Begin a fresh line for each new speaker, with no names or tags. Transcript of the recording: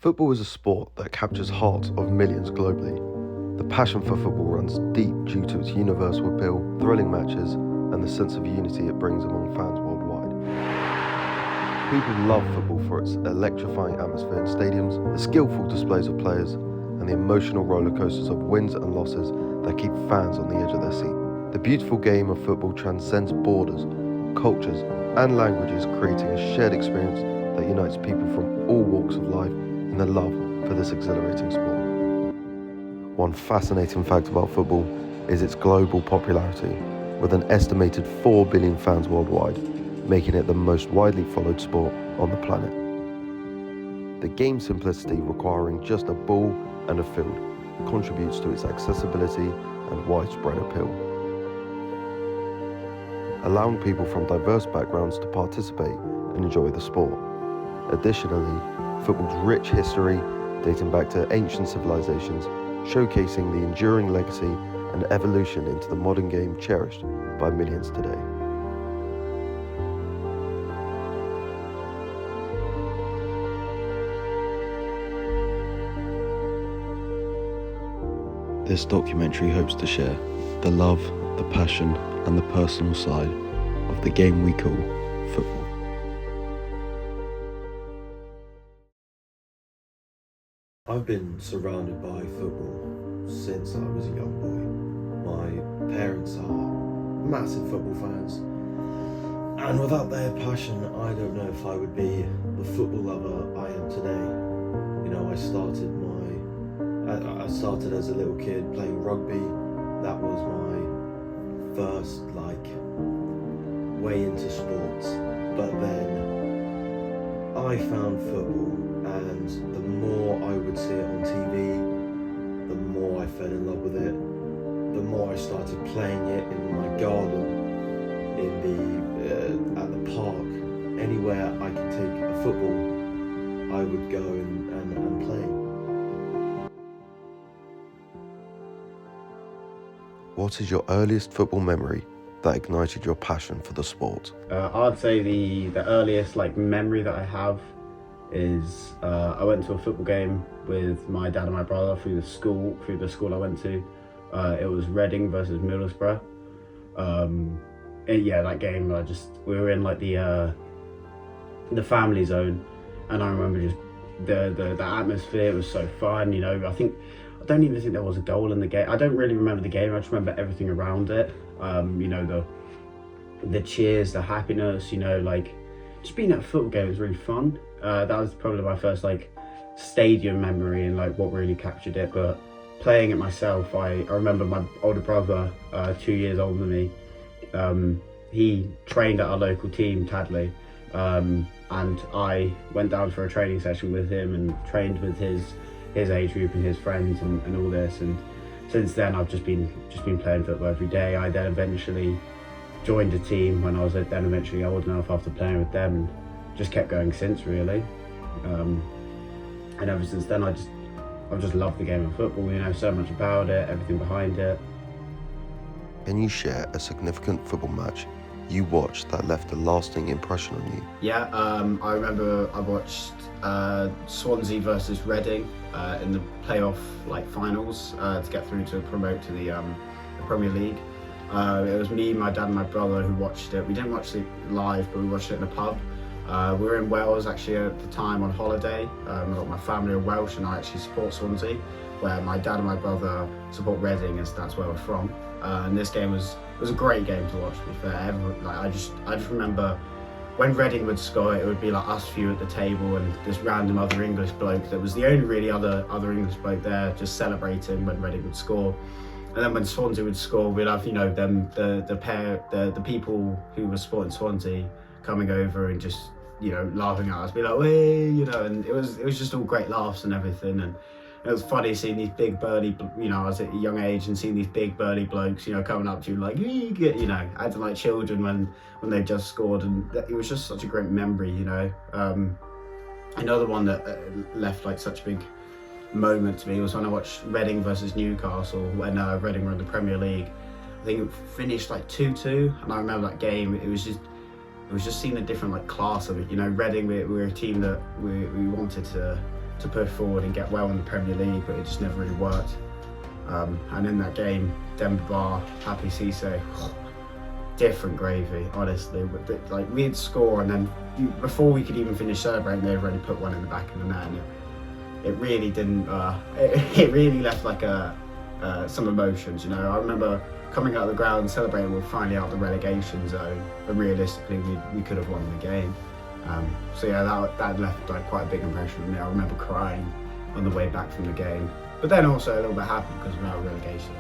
Football is a sport that captures hearts of millions globally. The passion for football runs deep due to its universal appeal, thrilling matches, and the sense of unity it brings among fans worldwide. People love football for its electrifying atmosphere in stadiums, the skillful displays of players, and the emotional roller coasters of wins and losses that keep fans on the edge of their seat. The beautiful game of football transcends borders, cultures, and languages, creating a shared experience that unites people from all walks of life in the love for this exhilarating sport. One fascinating fact about football is its global popularity, with an estimated 4 billion fans worldwide, making it the most widely followed sport on the planet. The game's simplicity, requiring just a ball and a field, contributes to its accessibility and widespread appeal, allowing people from diverse backgrounds to participate and enjoy the sport. Additionally, football's rich history, dating back to ancient civilizations, showcasing the enduring legacy and evolution into the modern game cherished by millions today. This documentary hopes to share the love, the passion, and the personal side of the game we call football. I've been surrounded by football since I was a young boy. My parents are massive football fans, and without their passion, I don't know if I would be the football lover I am today. You know, I started as a little kid playing rugby. That was my first way into sports. But then I found football, and the more I would see it on TV, the more I fell in love with it. The more I started playing it in my garden, at the park, anywhere I could take a football, I would go and play. What is your earliest football memory that ignited your passion for the sport?
I'd say the earliest memory that I have is I went to a football game with my dad and my brother through the school I went to. It was Reading versus Middlesbrough. That game, we were in the family zone, and I remember just the atmosphere. It was so fun, I don't even think there was a goal in the game. I don't really remember the game. I just remember everything around it. The cheers, the happiness. Just being at a football game was really fun. That was probably my first stadium memory and what really captured it. But playing it myself, I remember my older brother, 2 years older than me. He trained at our local team, Tadley, and I went down for a training session with him and trained with his age group and his friends and all this. And since then, I've just been playing football every day. I then eventually joined a team when I was then eventually old enough after playing with them, and just kept going since, really. And ever since then, I've just loved the game of football. So much about it, everything behind it.
Can you share a significant football match you watched that left a lasting impression on you?
Yeah, I remember I watched Swansea versus Reading in the playoff finals to get through to promote to the Premier League. It was me, my dad and my brother who watched it. We didn't watch it live, but we watched it in a pub. We were in Wales actually at the time on holiday. My family are Welsh, and I actually support Swansea, where my dad and my brother support Reading, as that's where we're from. And this game was a great game to watch, to be fair. I just remember when Reading would score, it would be us few at the table and this random other English bloke that was the only really other English bloke there, just celebrating when Reading would score. And then when Swansea would score, we'd have the people who were supporting Swansea coming over and just laughing at us, be like, "Way," and it was just all great laughs and everything. And it was funny seeing these big burly, I was at a young age and seeing these big burly blokes, coming up to you acting like children when they just scored, and it was just such a great memory. Another one that left such a big moment to me was when I watched Reading versus Newcastle when Reading were in the Premier League. I think it finished 2-2, and I remember that game. It was just seeing a different class of it. Reading, we were a team that we wanted to to push forward and get well in the Premier League, but it just never really worked. And in that game, Demba Ba, Happy Cisse, different gravy, honestly. Like, we'd score, and then before we could even finish celebrating, they'd already put one in the back of the net. And it really didn't. It really left like some emotions. You know, I remember coming out of the ground celebrating we're finally out of the relegation zone, but realistically we could have won the game. So yeah, that left like quite a big impression on me. I remember crying on the way back from the game, but then also a little bit happy because we're out of relegation.